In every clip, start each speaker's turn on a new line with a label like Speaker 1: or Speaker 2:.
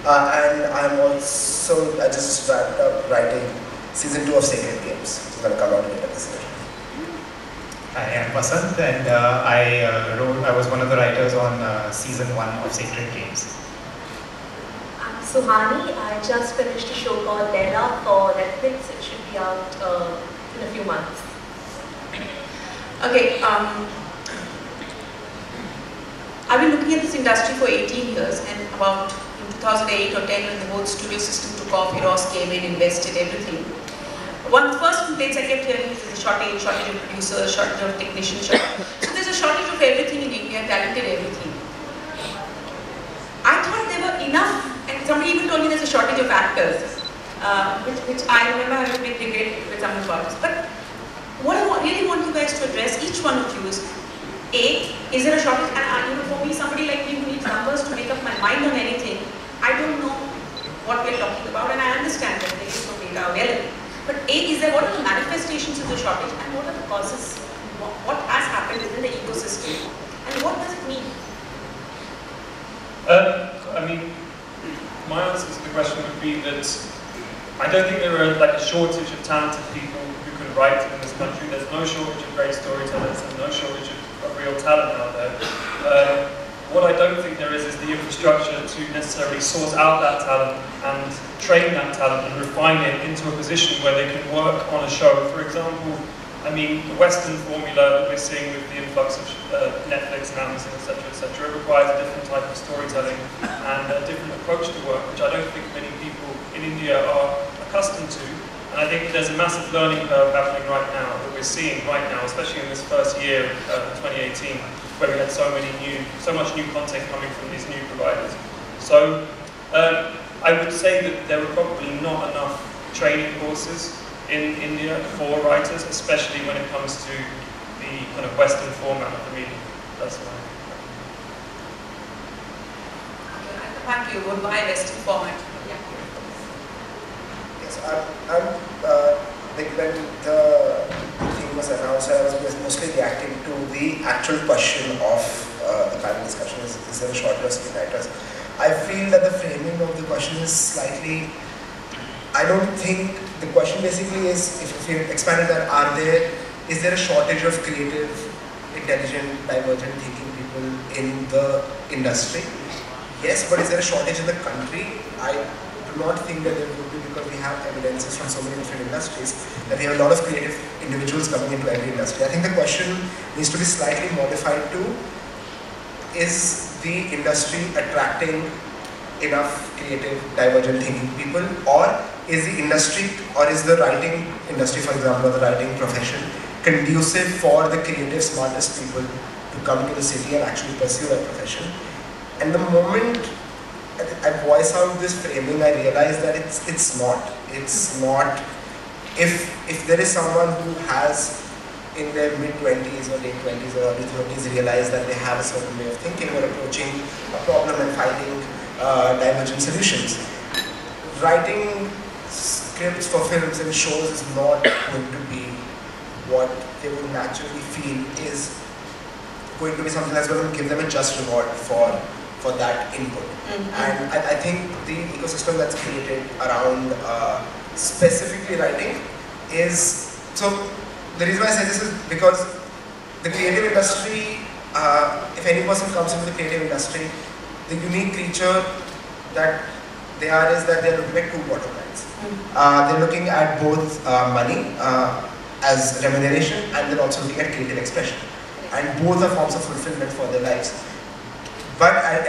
Speaker 1: And I just wrapped up writing season 2 of Sacred Games, which is going to come out later this year.
Speaker 2: Hi, I'm Vasant, and I was one of the writers on season 1 of Sacred Games.
Speaker 3: I'm Sushani. I just finished a show called Leila for Netflix. It should be out in a few months.
Speaker 4: Okay, I've been looking at this industry for 18 years, and about in 2008 or 10, when the whole studio system took off, Eros came in, invested everything. One of the first complaints I kept hearing is there's a shortage of producers, shortage of technicians. So there's a shortage of everything in India, talented everything. I thought there were enough, and somebody even told me there's a shortage of actors, which I remember having a big debate with some of us. But what I really want you guys to address, each one of you, is A, is there a shortage? And for me, somebody like me who needs numbers to make up my mind on anything, I don't know what we're talking about, and I understand that there is no data available. But A, what are the manifestations of the shortage, and what are the causes? What has happened within the ecosystem, and what does it mean?
Speaker 5: I mean, my answer to the question would be that I don't think there are like a shortage of talented people who can write in this country. There's no shortage of great storytellers and no shortage of real talent out there. What I don't think there is the infrastructure to necessarily source out that talent and train that talent and refine it into a position where they can work on a show. For example, I mean, the Western formula that we're seeing with the influx of Netflix and Amazon, etc., requires a different type of storytelling and a different approach to work, which I don't think many people in India are accustomed to. And I think there's a massive learning curve happening right now that we're seeing right now, especially in this first year, 2018, where we had so much new content coming from these new providers. So I would say that there were probably not enough training courses in India for writers, especially when it comes to the kind of Western format of the medium. That's why.
Speaker 4: Thank you. Why Western format? Yeah.
Speaker 1: Yes, like when the thing was announced, I was mostly reacting to the actual question of the panel discussion: is there a shortage of screenwriters? I feel that the framing of the question is slightly. I don't think the question basically is, if you expand it, that is there a shortage of creative, intelligent, divergent thinking people in the industry? Yes, but is there a shortage in the country? I do not think that there would be, because we have evidences from so many different industries that we have a lot of creative individuals coming into every industry. I think the question needs to be slightly modified to, is the industry attracting enough creative, divergent thinking people, or is the industry, or is the writing industry, for example, or the writing profession, conducive for the creative, smartest people to come to the city and actually pursue that profession? And the moment I voice out this framing, I realize that it's not. It's not. If there is someone who has, in their mid-20s or late 20s or early 30s, realized that they have a certain way of thinking or approaching a problem and finding divergent solutions, writing scripts for films and shows is not going to be what they would naturally feel is going to be something that's going to give them a just reward for that input. And I think the ecosystem that's created around specifically writing is, so the reason why I say this is because the creative industry, if any person comes into the creative industry, the unique creature that they are is that they're looking at two bottom lines. They're looking at both money as remuneration, and they're also looking at creative expression. And both are forms of fulfillment for their lives. But at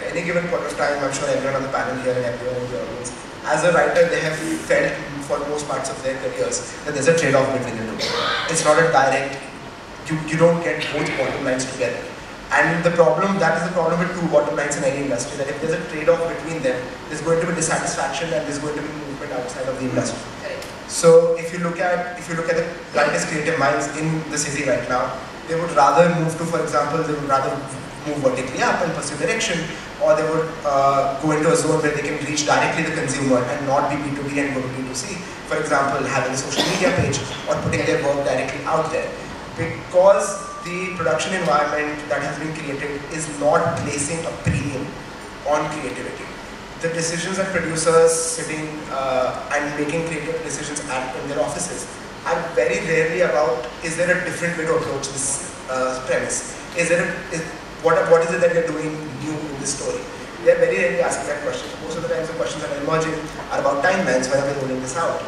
Speaker 1: any given point of time, I'm sure everyone on the panel here and everyone in the audience, as a writer, they have felt for most parts of their careers that there's a trade-off between the two. It's not a direct, you don't get both bottom lines together. And that is the problem with two bottom lines in any industry, that if there's a trade-off between them, there's going to be dissatisfaction and there's going to be movement outside of the industry. So if you look at the brightest creative minds in the city right now, they would rather move to, for example, they would rather move vertically up and pursue direction, or they would go into a zone where they can reach directly the consumer and not be B2B and go to B2C. For example, having a social media page or putting their work directly out there. Because the production environment that has been created is not placing a premium on creativity. the decisions that producers sitting and making creative decisions in their offices are very rarely about, is there a different way to approach this premise? What is it that we're doing new in this story? They are very rarely asking that question. Most of the times the questions that are emerging are about timelines, when are we rolling this out?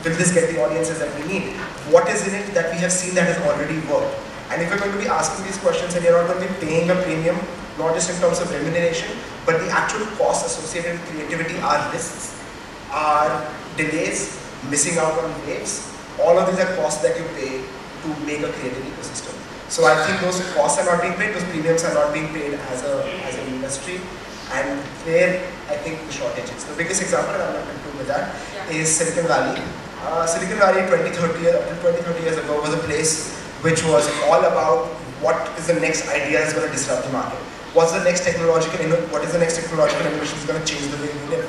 Speaker 1: Will this get the audiences that we need? What is in it that we have seen that has already worked? And if you're going to be asking these questions and you're not going to be paying a premium, not just in terms of remuneration, but the actual costs associated with creativity are risks, are delays, missing out on waves. All of these are costs that you pay to make a creative ecosystem. So I think those costs are not being paid, those premiums are not being paid as an industry, and there I think the shortage is. The biggest example, and I'm not into with that, is Silicon Valley. Silicon Valley 20, 30 years ago was a place which was all about what is the next idea that's going to disrupt the market. What is the next technological innovation that's going to change the way we live?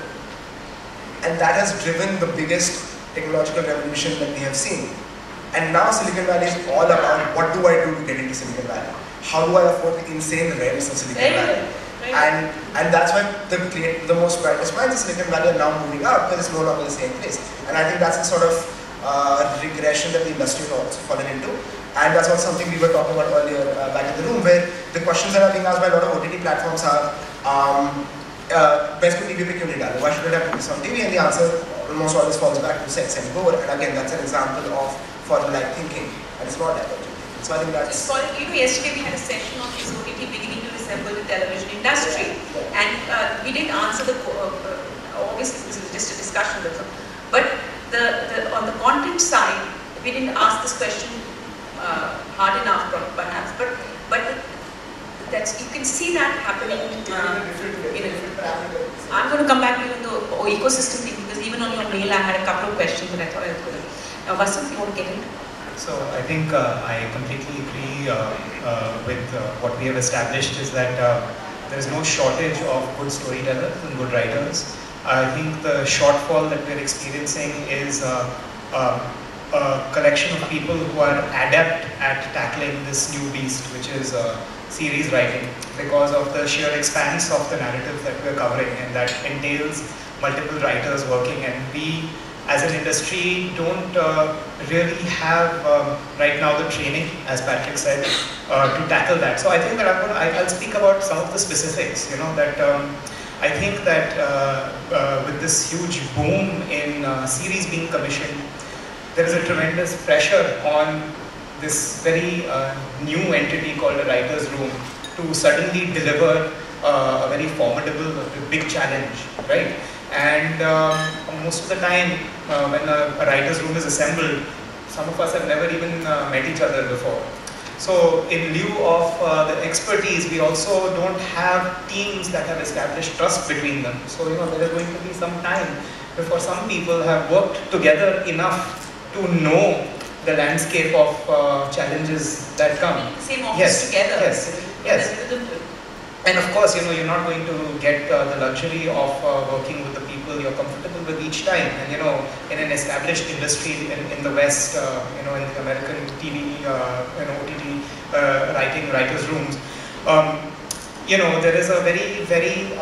Speaker 1: And that has driven the biggest technological revolution that we have seen. And now Silicon Valley is all about what do I do to get into Silicon Valley? How do I afford the insane rents of Silicon Valley? And that's why the most brightest minds of Silicon Valley are now moving out, because it's no longer the same place. And I think that's the sort of regression that the industry has also fallen into. And that's also something we were talking about earlier back in the room, where the questions that are being asked by a lot of OTT platforms are, best to TV pe kyun nahi dalo? Why should it have to be on TV? And the answer almost always falls back to sex and gore. And again, that's an example of formulaic thinking, and it's not divergent. So I think that's...
Speaker 4: yesterday we had a session on this OTT beginning to resemble the television industry. And we didn't answer the, obviously this is just a discussion with them, but on the content side, we didn't ask this question hard enough perhaps, but that's, you can see that happening in a different parameter. I'm going to come back to you on the ecosystem thing, because even on your mail I had a couple of questions that I thought I was going to... Vasant, you want to get into?
Speaker 2: So I think I completely agree with what we have established is that there is no shortage of good storytellers and good writers. I think the shortfall that we're experiencing is a collection of people who are adept at tackling this new beast, which is series writing, because of the sheer expanse of the narrative that we're covering, and that entails multiple writers working, and we as an industry don't really have right now the training, as Patrick said, to tackle that. So I think that I'll speak about some of the specifics, that I think that with this huge boom in series being commissioned, there is a tremendous pressure on this very new entity called a writer's room to suddenly deliver a very formidable, big challenge, right? And most of the time, when a writer's room is assembled, some of us have never even met each other before. So in lieu of the expertise, we also don't have teams that have established trust between them. So there is going to be some time before some people have worked together enough to know the landscape of challenges that come.
Speaker 4: Same office together.
Speaker 2: Yes. And of course, you're not going to get the luxury of working with the people you're comfortable with each time. And in an established industry in the West, in the American TV, OTT writers' rooms, there is a very, very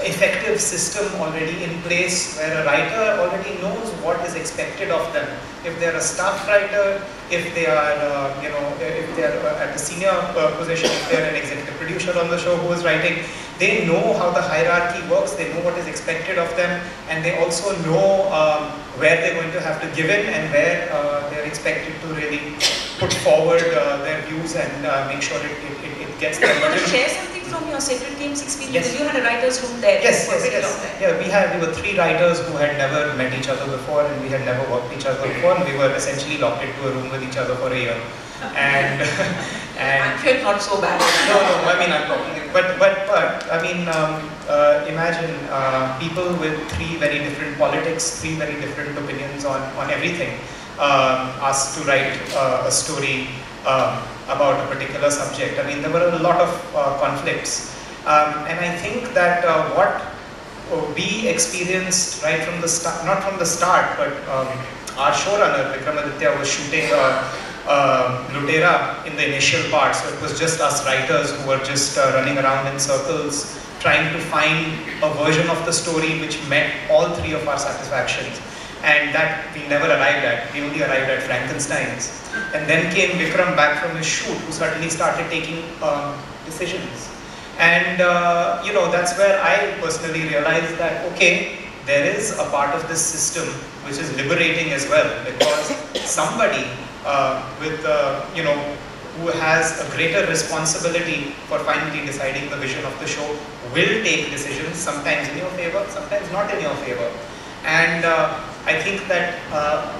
Speaker 2: effective system already in place where a writer already knows what is expected of them. If they're a staff writer, if they are, if they're at a senior position, if they're an executive producer on the show who is writing, they know how the hierarchy works, they know what is expected of them, and they also know where they're going to have to give in and where they're expected to really put forward their views and make sure it gets them.
Speaker 4: You want to share something from your Sacred Games experience?
Speaker 2: Yes.
Speaker 4: You had a writer's room there.
Speaker 2: Yes. Yeah, we were 3 writers who had never met each other before, and we had never worked each other before, and we were essentially locked into a room with each other for a year. And
Speaker 4: I'm sure it's not so bad.
Speaker 2: No, I mean, I'm talking, but I mean, imagine people with 3 very different politics, 3 very different opinions on everything, asked to write a story about a particular subject. I mean, there were a lot of conflicts, and I think that what we experienced right from the start, not from the start, but our showrunner Vikramaditya was shooting Lutera in the initial part, so it was just us writers who were just running around in circles trying to find a version of the story which met all three of our satisfactions. And that we never arrived at. We only arrived at Frankenstein's. And then came Vikram back from his shoot, who suddenly started taking decisions. And you know, that's where I personally realized that, okay, there is a part of this system which is liberating as well, because somebody with you know, who has a greater responsibility for finally deciding the vision of the show will take decisions, sometimes in your favor, sometimes not in your favor. And I think that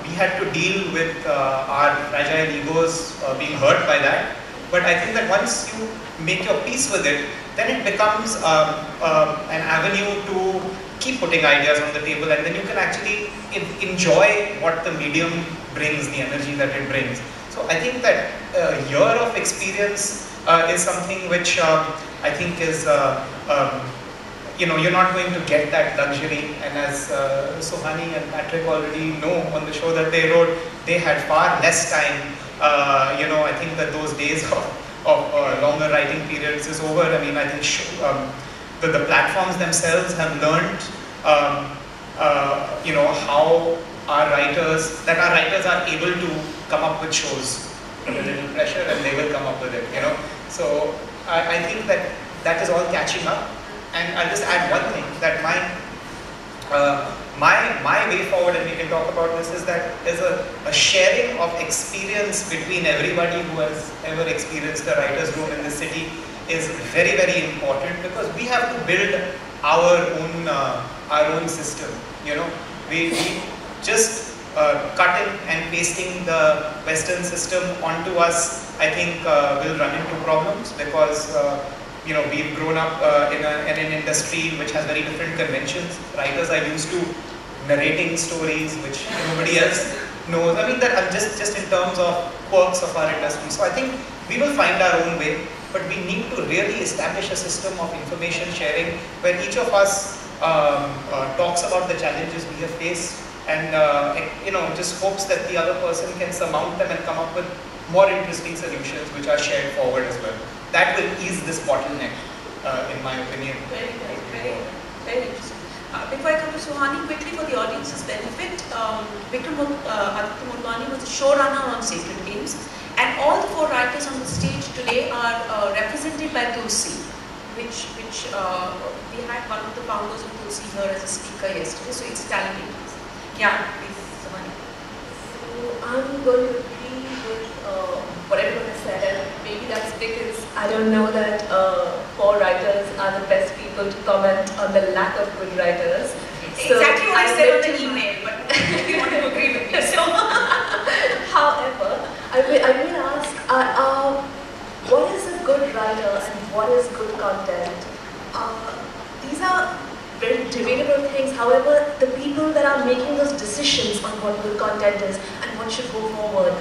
Speaker 2: we had to deal with our fragile egos being hurt by that. But I think that once you make your peace with it, then it becomes an avenue to keep putting ideas on the table, and then you can actually enjoy what the medium brings, the energy that it brings. So I think that a year of experience is something which I think is, you know, you're not going to get that luxury. And as Sushani and Patrick already know on the show that they wrote, they had far less time. You know, I think that those days of longer writing periods is over. I mean, I think the platforms themselves have learned, you know, how our writers are able to come up with shows with a little pressure, and they will come up with it, you know. So I think that is all catching up. And I'll just add one thing, that my way forward, and we can talk about this, is that there's a sharing of experience between everybody who has ever experienced a writer's room in this city is very, very important, because we have to build our own system. You know, we just cutting and pasting the Western system onto us, I think will run into problems, because you know, we've grown up in an industry which has very different conventions. Writers are used to narrating stories which nobody else knows. I mean, that just in terms of quirks of our industry. So I think we will find our own way, but we need to really establish a system of information sharing where each of us talks about the challenges we have faced, and you know, just hopes that the other person can surmount them and come up with more interesting solutions which are shared forward as well. That will ease this bottleneck, in my opinion.
Speaker 4: Very, very, very interesting. Before I come to Sushani, quickly for the audience's benefit, Vikram Aditya was the showrunner on Sacred Games, and all the 4 writers on the stage today are represented by Tulsi, which we had one of the founders of Tulsi here as a speaker yesterday, so it's a talented piece. Yeah, please, Sushani.
Speaker 3: So I'm going to agree with what everyone has said, and maybe that's because I don't know that 4 writers are the best people to comment on the lack of good writers.
Speaker 4: Exactly what I said on the email, but you want to agree with me. So.
Speaker 3: However, I will ask, what is a good writer and what is good content? These are very debatable things. However, the people that are making those decisions on what good content is and what should go forward,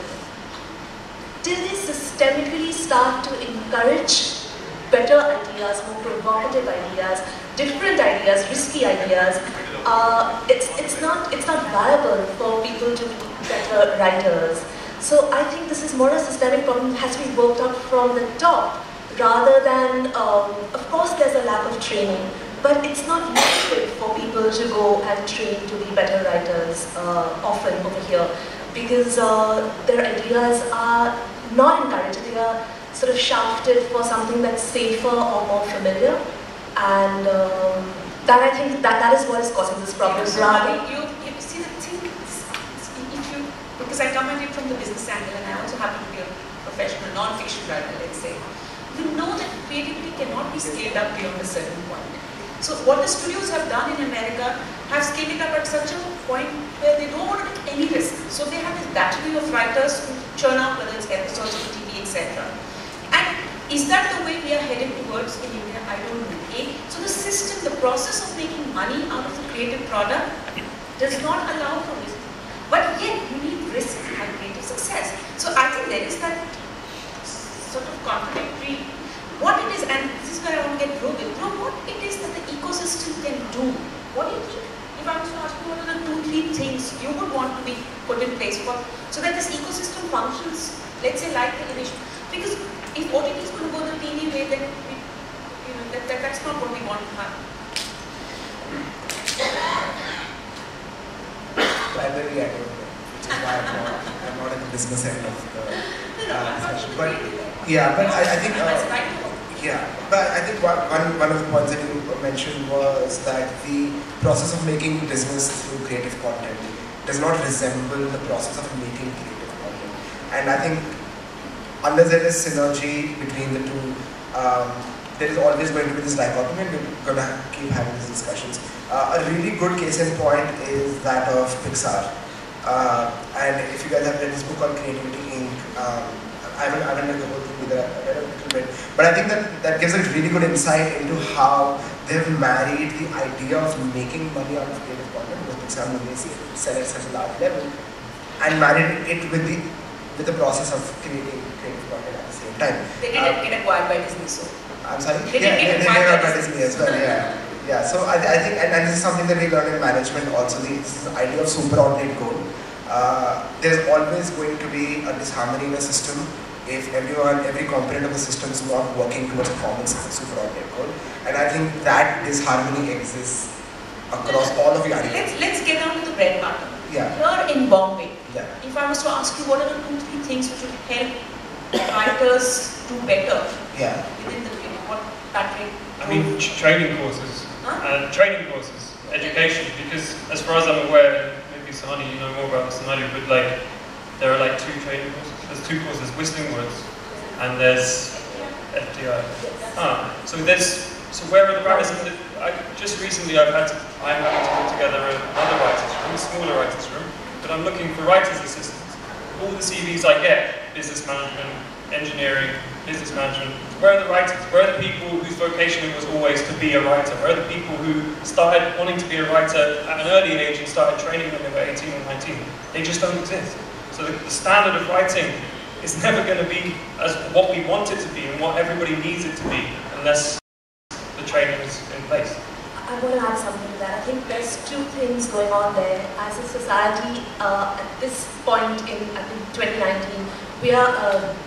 Speaker 3: till they systemically start to encourage better ideas, more provocative ideas, different ideas, risky ideas, it's not viable for people to be better writers. So I think this is more a systemic problem that has to be worked out from the top, rather than, of course there's a lack of training, but it's not liquid for people to go and train to be better writers often over here, because their ideas are not encouraged. They are sort of shafted for something that's safer or more familiar, and that I think that is what is causing this problem.
Speaker 4: You see the thing, because I come at it from the business angle, and I also happen to be a professional non-fiction writer, let's say. You know that creativity cannot be scaled up beyond a certain point. So what the studios have done in America have scaled it up at such a point where they don't want to take any risk. So they have this battery of writers who churn out, whether it's episodes on TV, etc. And is that the way we are headed towards in India? I don't know. So the system, the process of making money out of the creative product does not allow for risk. But yet you need risk to have creative success. So I think there is that sort of contradictory, what it is, and this is where I want to get Dhruv in. Dhruv, what it is that the ecosystem can do. What do you think, if I was to ask you what are the 2-3 things you would want to be put in place for, so that this ecosystem functions, let's say like television. Because if OTT is going to go the TV way, then that's not what we want to
Speaker 1: business end of the discussion. But yeah, but I think one of the points that you mentioned was that the process of making business through creative content does not resemble the process of making creative content. And I think unless there is synergy between the two, there is always going to be this dichotomy, and we're going to keep having these discussions. A really good case in point is that of Pixar. And if you guys have read this book called Creativity Inc., I haven't read the whole thing either, I read a little bit. But I think that gives a really good insight into how they've married the idea of making money out of creative content, because Pixar movies sell at such a large level, and married it with the process of creating creative content at the same time.
Speaker 4: They didn't get acquired by Disney, so.
Speaker 1: I'm sorry?
Speaker 4: They didn't get acquired by
Speaker 1: Disney as well, yeah. Yeah, so I think, and this is something that we learn in management also, this idea of superordinate goal. There's always going to be a disharmony in a system if every component of the system is not working towards a common superordinate goal. And I think that disharmony exists across all of your ideas.
Speaker 4: Let's get down to the bread butter.
Speaker 1: Yeah.
Speaker 4: Here in Bombay,
Speaker 1: yeah.
Speaker 4: If I was to ask you what are the 2-3 things which would help writers do better within the what Patrick?
Speaker 5: I mean, training courses, education, because as far as I'm aware, maybe Sushani, you know more about this than I do, but like, there are like 2 training courses. There's 2 courses, Whistling Woods, and there's FDI. So where are the writers? Just recently I'm having to put together another writers' room, a smaller writers' room, but I'm looking for writers' assistants. All the CVs I get, business management, engineering, business management, where are the writers? Where are the people whose vocation it was always to be a writer? Where are the people who started wanting to be a writer at an early age and started training when they were 18 or 19? They just don't exist. So the standard of writing is never going to be as what we want it to be and what everybody needs it to be unless the training is in place.
Speaker 3: I want to add something to that. I think there's 2 things going on there. As a society, at this point in, I think, 2019, we are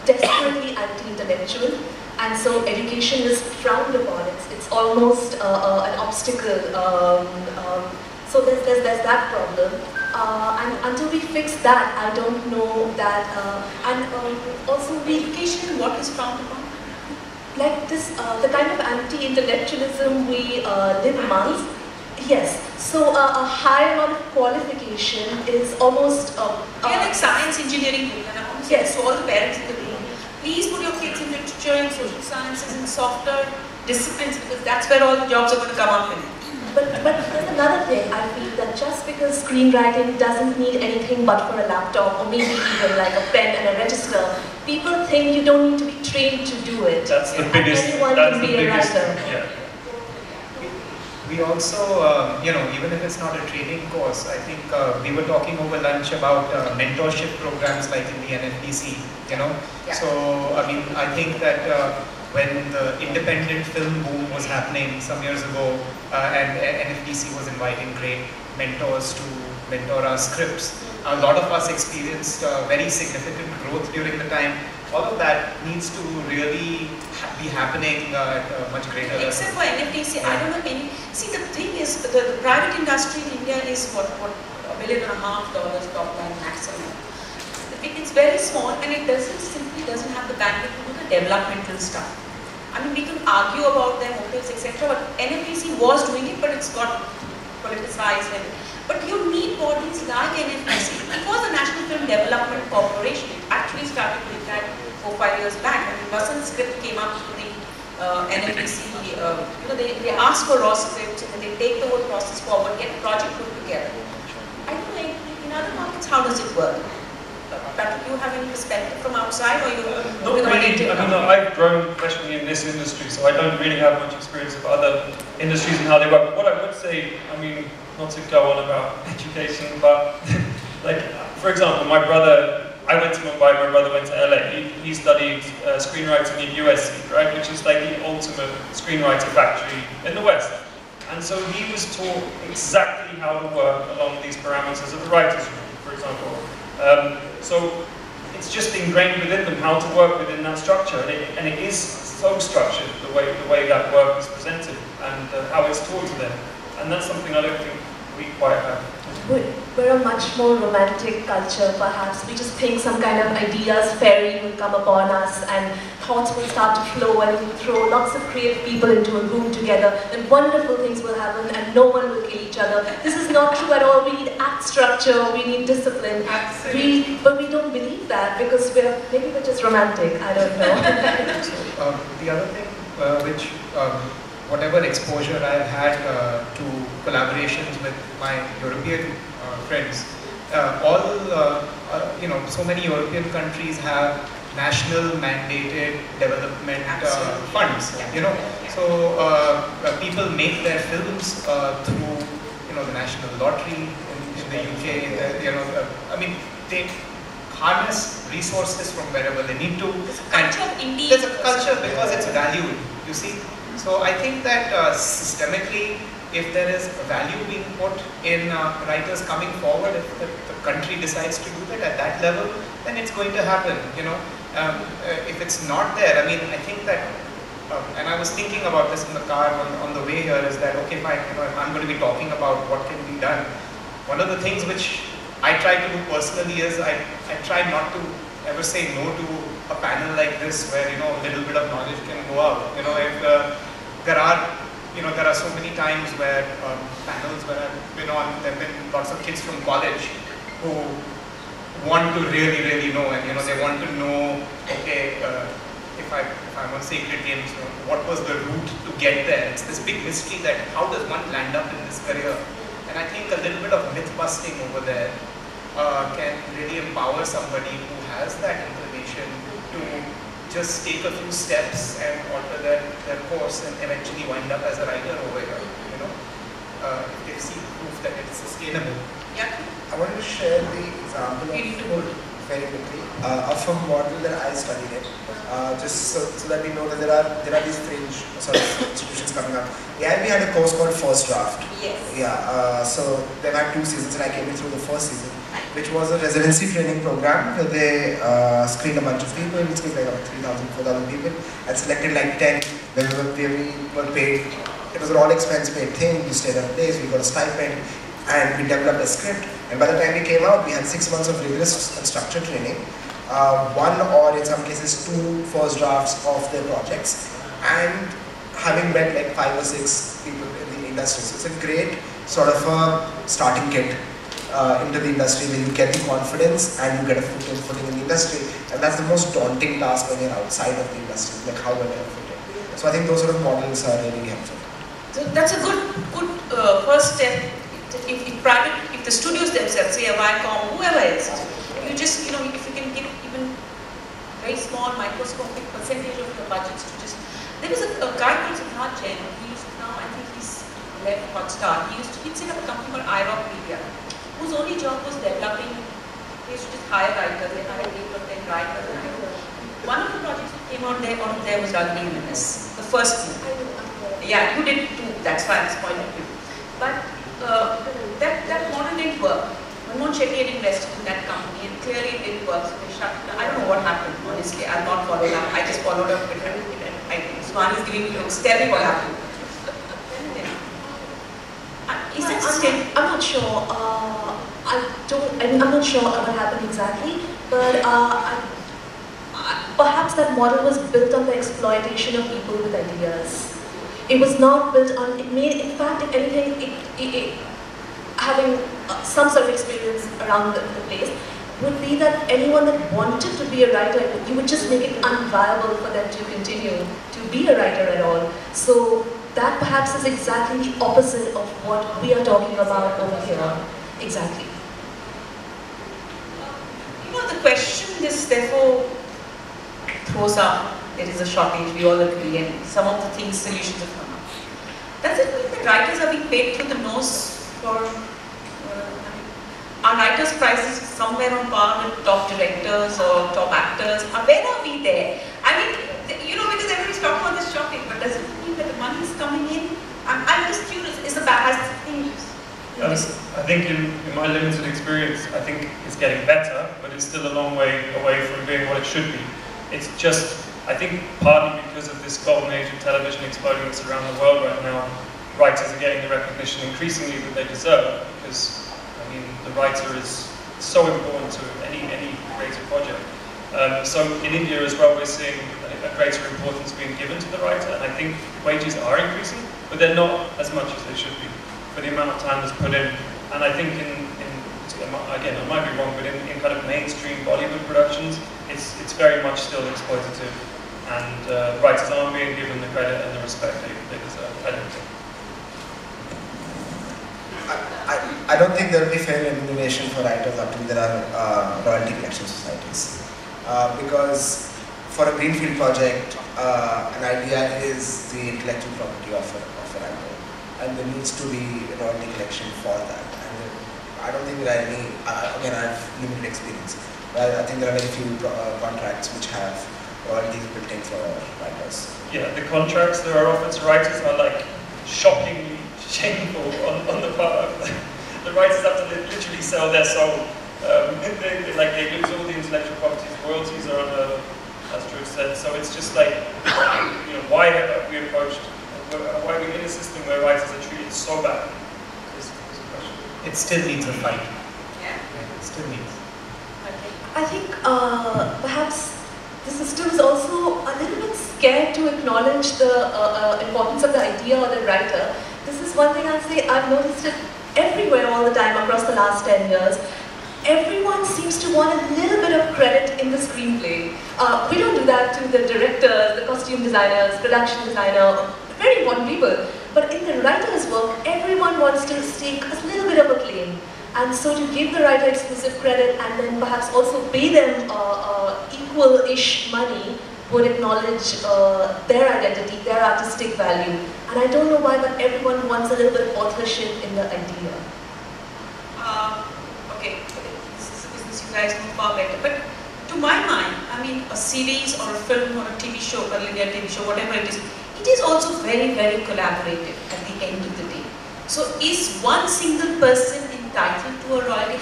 Speaker 3: desperately anti-intellectual, and so education is frowned upon. It's almost an obstacle. So there's that problem. And until we fix that, I don't know that. Also,
Speaker 4: education in what is frowned upon?
Speaker 3: Like this, the kind of anti-intellectualism we live amongst. Yes. So a high amount of qualification is almost.
Speaker 4: Like science, engineering, and I want to say to all the parents in the room, please put your kids in literature and social sciences and softer disciplines, because that's where all the jobs are going to come up in.
Speaker 3: But there's another thing. I feel that just because screenwriting doesn't need anything but for a laptop, or maybe even like a pen and a register, people think you don't need to be trained to do it.
Speaker 5: That's the biggest.
Speaker 3: Anyone can be a writer.
Speaker 5: Yeah.
Speaker 2: We also, even if it's not a training course, I think we were talking over lunch about mentorship programs like in the NFDC, Yeah. So, I mean, I think that when the independent film boom was happening some years ago, and NFDC was inviting great mentors to mentor our scripts, a lot of us experienced very significant growth during the time. All of that needs to really be happening at a much greater level.
Speaker 4: Except for NFTC, I don't know any. See, the thing is, the private industry in India is what $1.5 billion top line maximum. It's very small, and it simply doesn't have the bandwidth to do the developmental stuff. I mean, we can argue about their motives, etc. But NFTC was doing it, but it's got politicized. But you need bodies like NFTC. It was the National Film Development Corporation. It actually started doing that 4 or 5 years back. When Vasant's script came up to the NFTC, they asked for raw scripts and they take the whole process forward, get a project put together. I don't know, in other markets, how does it work? Patrick, do you have any perspective from outside, or you?
Speaker 5: Not really. I mean, I've grown professionally in this industry, so I don't really have much experience of other industries and how they work. But what I would say, I mean, not to go on about education, but like, for example, my brother, I went to Mumbai, my brother went to LA. He studied screenwriting in USC, right, which is like the ultimate screenwriter factory in the West. And so he was taught exactly how to work along these parameters of the writer's room, for example. So it's just ingrained within them how to work within that structure, and it is so structured the way that work is presented and how it's taught to them. And that's something I don't think we quite have.
Speaker 3: We're a much more romantic culture, perhaps. We just think some kind of ideas fairy will come upon us and thoughts will start to flow and we'll throw lots of creative people into a room together and wonderful things will happen and no one will kill each other. This is not true at all. We need act structure, we need discipline. But we don't believe that because maybe we're just romantic, I don't know.
Speaker 2: The other thing which whatever exposure I've had to collaborations with my European friends, so many European countries have national mandated development funds, So people make their films through, the national lottery in the UK. They harness resources from wherever they need to.
Speaker 4: There's
Speaker 2: a culture because it's valued, you see. So I think that systemically, if there is value being put in writers coming forward, if the country decides to do that at that level, then it's going to happen, if it's not there, I think that, and I was thinking about this in the car on the way here, is that, okay, fine, if I'm going to be talking about what can be done, one of the things which I try to do personally is I try not to ever say no to a panel like this where, a little bit of knowledge can go out. If there are so many times where panels where I've been on, there have been lots of kids from college who want to really, really know, and they want to know, okay, if I'm on Sacred Games, what was the route to get there? It's this big mystery that how does one land up in this career? And I think a little bit of myth busting over there can really empower somebody who has that inclination to just take a few steps and alter their course and eventually wind up as a writer over here, if they see proof that it's sustainable.
Speaker 4: Yeah.
Speaker 1: I wanted to share the example of, very quickly, of a model that I studied in, just so that we know that there are these fringe sort of institutions coming up. Yeah, we had a course called First Draft.
Speaker 4: Yes.
Speaker 1: Yeah, so they've had 2 seasons and I came in through the first season, which was a residency training program where they screened a bunch of people. We screened like about 3,000, 4,000 people and selected like 10 where we were paid. It was an all expense paid thing. We stayed at a place, we got a stipend, and we developed a script. And by the time we came out, we had 6 months of rigorous and structured training, 1 or in some cases 2 first drafts of their projects, and having met like 5 or 6 people in the industry. So it's a great sort of a starting kit into the industry where you get the confidence and you get a footing in the industry. And that's the most daunting task when you're outside of the industry, like how well you're fitting. So I think those sort of models are really helpful.
Speaker 4: So that's a good first step. If the studios themselves, say a Viacom, whoever else, you just, if you can give even very small microscopic percentage of your budgets to just, there was a guy called Nath, he used to, now I think he's left Hotstar, he'd set up a company called iRock Media, whose only job was developing, they used to just hire writers, they hired 8 or 10 writers. One of the projects that came out of there was Rugby Menace, the first one. Yeah, you did too, that's why I'm spoiling you. But that model didn't work. Manmohan Shetty had invested in that company and clearly it didn't work, so they shut it down. I don't know what happened, honestly. I've not followed up. I just followed up with it. I think Sushani is giving me looks. Tell me what happened. Is that still?
Speaker 3: I'm not sure. I'm not sure what happened exactly, but perhaps that model was built on the exploitation of people with ideas. It was not built on, in fact, if anything, having some sort of experience around the place, would be that anyone that wanted to be a writer, you would just make it unviable for them to continue to be a writer at all. So that perhaps is exactly the opposite of what we are talking about over here. Exactly.
Speaker 4: The question this therefore throws up, there is a shortage, we all agree, and some of the things, solutions have come up. Does it mean that writers are being paid through the nose for, are writers' prices somewhere on par with top directors or top actors? Where are we there? I mean, because everybody's talking about this shocking, but does it mean that the money is coming in? I'm just curious, has the thing?
Speaker 5: I think in my limited experience, I think it's getting better, but it's still a long way away from being what it should be. It's just, I think partly because of this golden age of television exploding that's around the world right now, writers are getting the recognition increasingly that they deserve, because I mean the writer is so important to any creative project. So in India as well, we're seeing a greater importance being given to the writer, and I think wages are increasing, but they're not as much as they should be for the amount of time that's put in. And I think again, I might be wrong, but in kind of mainstream Bollywood productions, it's very much still exploitative, and writers aren't being given the credit and the respect they deserve, I don't think.
Speaker 1: I don't think there will be fair remuneration for writers until there are royalty collection societies. Because for a greenfield project, an idea is the intellectual property of a writer, and there needs to be a royalty collection for that. And I don't think there are any, again I have limited experience, but I think there are very few contracts which have royalties built in for writers.
Speaker 5: Yeah, the contracts that are offered to writers are like shockingly shameful on the part of the writers have to literally sell their soul. They lose all the intellectual properties, royalties are unheard of, as Dhruv said. So it's just like, why have we approached, why are we in a system where writers are treated so badly? Is a question.
Speaker 2: It still needs a fight.
Speaker 4: Yeah.
Speaker 2: It still needs.
Speaker 3: I think perhaps the system is also a little bit scared to acknowledge the importance of the idea or the writer. This is one thing I'll say, I've noticed it everywhere all the time across the last 10 years. Everyone seems to want a little bit of credit in the screenplay. We don't do that to the directors, the costume designers, production designer, very important people. But in the writer's work, everyone wants to stake a little bit of a claim. And so to give the writer exclusive credit and then perhaps also pay them equal-ish money would acknowledge their identity, their artistic value. And I don't know why, but everyone wants a little bit of authorship in the idea.
Speaker 4: Okay, this is a business you guys know far better. But to my mind, I mean, a series or a film or a TV show, a linear TV show, whatever it is also very, very collaborative at the end of the day. So is one single person entitled to a royalty?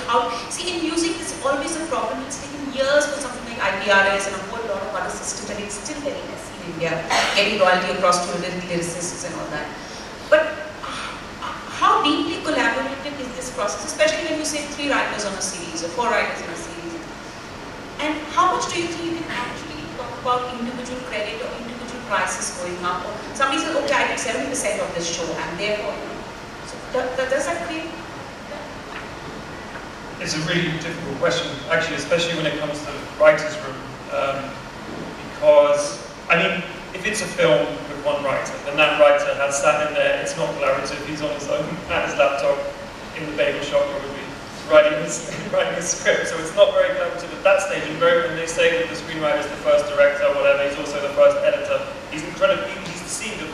Speaker 4: See, in music, it's always a problem. It's taken years for something like IPRS and a whole lot of other systems, and it's still very messy in India, getting royalty across to lyricists and all that. But how deeply collaborative is this process, especially when you say 3 writers on a series or 4 writers on a series? And how much do you think you can actually talk about individual credit or individual prices going up? Or somebody says, okay, I get 70% of this show, and therefore, so does that create?
Speaker 5: It's a really difficult question, actually, especially when it comes to the writer's room, because, I mean, if it's a film with one writer, and that writer has sat in there, it's not collaborative, he's on his own, at his laptop, in the bagel shop probably, writing his script, so it's not very collaborative at that stage, and when they say that the screenwriter is the first director or whatever, he's also the first editor, he's the seed of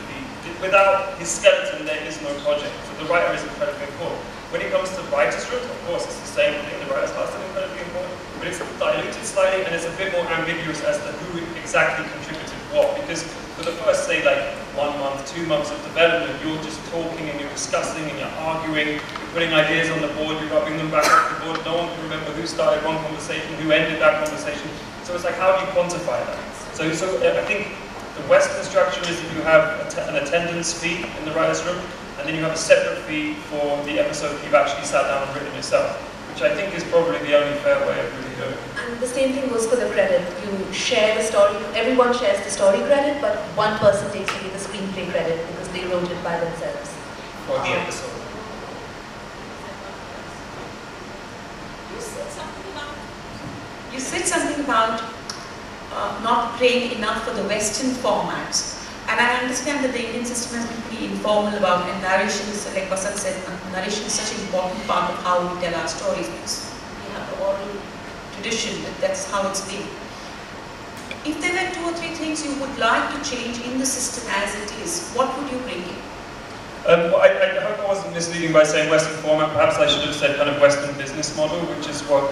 Speaker 5: without his skeleton there is no project, so the writer is incredibly important. When it comes to writer's room, of course, it's the same thing, the writer's house is incredibly important, but it's diluted slightly and it's a bit more ambiguous as to who exactly contributed what, because for the first, say, like 1 month, 2 months of development, you're just talking and you're discussing and you're arguing, you're putting ideas on the board, you're rubbing them back off the board, no one can remember who started one conversation, who ended that conversation, so it's like, how do you quantify that? So I think the Western structure is that you have an attendance fee in the writer's room, and then you have a separate fee for the episode you've actually sat down and written yourself, which I think is probably the only fair way of really doing it.
Speaker 3: And the same thing goes for the credit. You share the story, everyone shares the story credit, but one person takes away the screenplay credit because they wrote it by themselves.
Speaker 2: For the episode.
Speaker 4: You said something about not paying enough for the Western formats. And I understand that the Indian system has been pretty informal about it, and narration is, like Vasant said, narration is such an important part of how we tell our stories. We have the oral tradition, that's how it's been. If there were 2 or 3 things you would like to change in the system as it is, what would you bring in?
Speaker 5: Well, I hope I wasn't misleading by saying Western format. Perhaps I should have said kind of Western business model, which is what,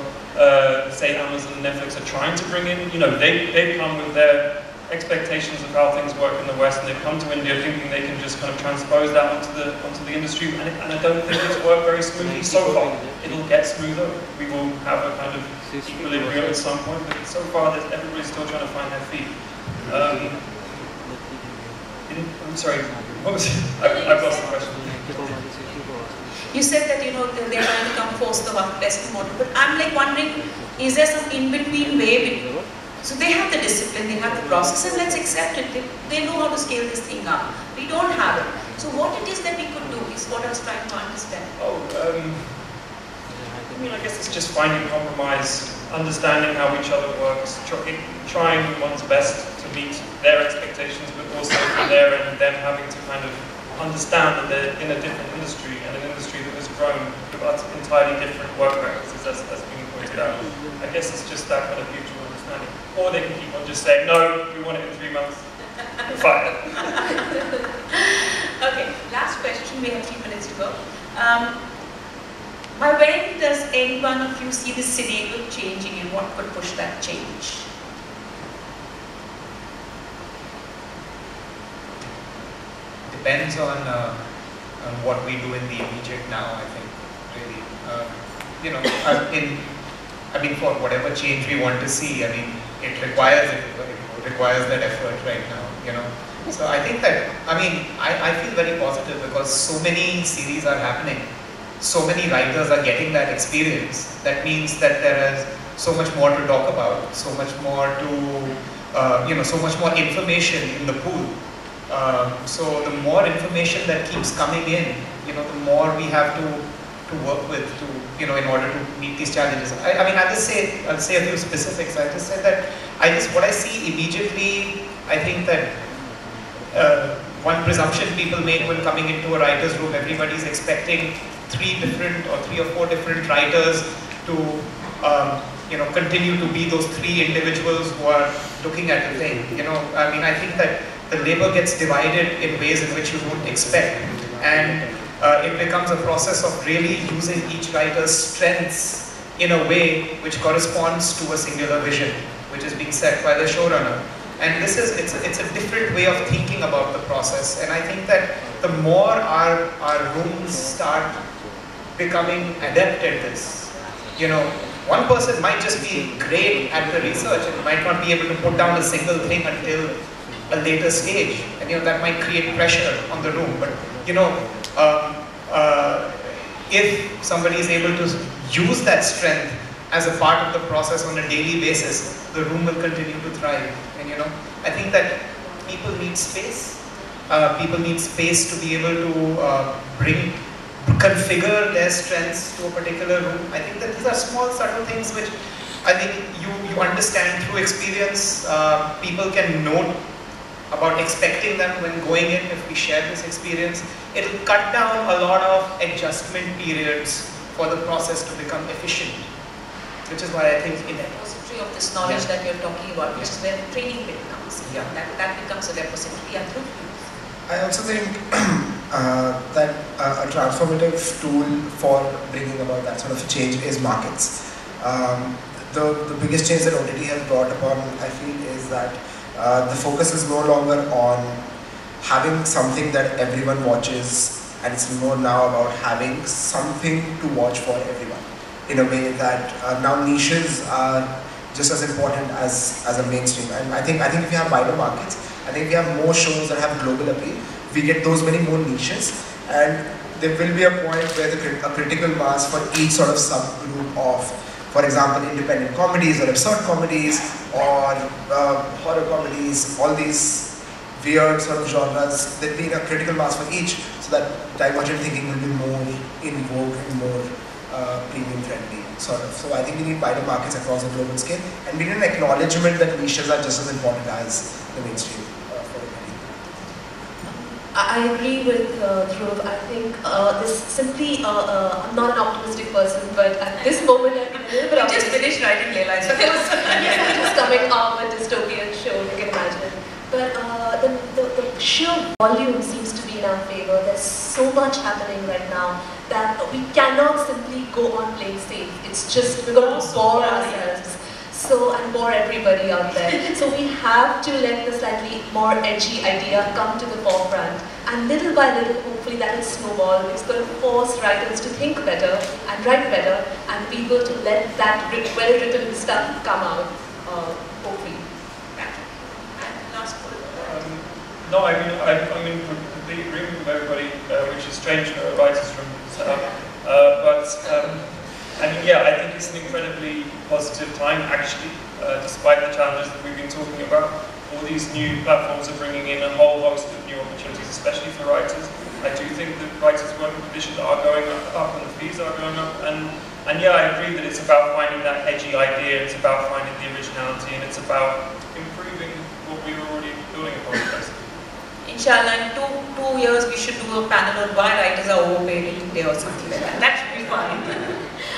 Speaker 5: say, Amazon and Netflix are trying to bring in. You know, they come with their expectations of how things work in the West, and they've come to India thinking they can just kind of transpose that onto the industry, and I don't think it's worked very smoothly so far. It'll get smoother. We will have a kind of equilibrium at some point, but so far everybody's still trying to find their feet. I'm sorry, what was it? I've lost the question.
Speaker 4: You said that, they're trying to come force the best model, but I'm like wondering, is there some in-between way? So they have the discipline, they have the process, and let's accept it. They know how to scale this thing up. We don't have it. So what it is that we could do is what I was trying to understand.
Speaker 5: I guess it's just finding compromise, understanding how each other works, trying one's best to meet their expectations, but also from their end, them having to kind of understand that they're in a different industry, and an industry that has grown with entirely different work practices, as being pointed out. I guess it's just that kind of mutual understanding. Or they can keep on just saying, no, we want it in 3 months. Fine.
Speaker 4: Okay, last question, we have 3 minutes to go. By when does any one of you see the scenario changing, and what could push that change?
Speaker 2: Depends on what we do in the immediate now, I think, really. For whatever change we want to see, it requires that effort right now, So I think that, I feel very positive because so many series are happening. So many writers are getting that experience. That means that there is so much more to talk about, so much more to, so much more information in the pool. So the more information that keeps coming in, the more we have to work with to, in order to meet these challenges. I'll say a few specifics. I just said that what I see immediately, I think that one presumption people make when coming into a writer's room, everybody's expecting 3 or 4 different writers to, continue to be those 3 individuals who are looking at the thing. I think that the labor gets divided in ways in which you don't expect, and it becomes a process of really using each writer's strengths in a way which corresponds to a singular vision, which is being set by the showrunner. And it's a different way of thinking about the process, and I think that the more our rooms start becoming adept at this, one person might just be great at the research and might not be able to put down a single thing until a later stage, and that might create pressure on the room. But if somebody is able to use that strength as a part of the process on a daily basis, the room will continue to thrive. And I think that people need space. People need space to be able to configure their strengths to a particular room. I think that these are small, subtle things which I think you understand through experience. People can note about expecting them when going in. If we share this experience, it will cut down a lot of adjustment periods for the process to become efficient, which is why I think in
Speaker 4: the repository of this knowledge that you're talking about, which is where the training bit comes. That becomes a repository.
Speaker 1: I also think that a transformative tool for bringing about that sort of change is markets. The biggest change that OTT has brought upon, I feel, is that the focus is no longer on having something that everyone watches, and it's more now about having something to watch for everyone, in a way that now niches are just as important as a mainstream. And I think if you have wider markets, I think if you have more shows that have global appeal, we get those many more niches, and there will be a point where a critical mass for each sort of subgroup of, for example, independent comedies or absurd comedies or horror comedies, all these weird sort of genres, there will be a critical mass for each, so that divergent thinking will be more in vogue and more premium friendly, sort of. So I think we need wider markets across a global scale, and we need an acknowledgement that niches are just as important as the mainstream.
Speaker 3: I agree with Dhruv. I think this simply, I'm not an optimistic person, but at this moment I've been a little bit optimistic.
Speaker 4: Just finished writing Layla, so
Speaker 3: just coming off a dystopian show, you can imagine. But the sheer volume seems to be in our favor. There's so much happening right now that we cannot simply go on playing safe. It's just, we're going to bore ourselves. And bore everybody out there. So we have to let the slightly more edgy idea come to the forefront. And little by little, hopefully that will snowball. It's going to force writers to think better and write better, and people to let that well-written stuff come out, hopefully.
Speaker 4: And last word.
Speaker 5: No, I mean, I'm in complete agreement with everybody, which is strange for a writer's room set up. I mean, yeah, I think it's an incredibly positive time, actually, despite the challenges that we've been talking about. All these new platforms are bringing in a whole host of new opportunities, especially for writers. I do think that writers' working conditions are going up and the fees are going up. And yeah, I agree that it's about finding that edgy idea, it's about finding the originality, and it's about improving what we were already building upon.
Speaker 4: Inshallah, in two years we should do a panel on why writers are overpaid in India or something like that. That should be fine.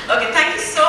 Speaker 4: Okay, thank you so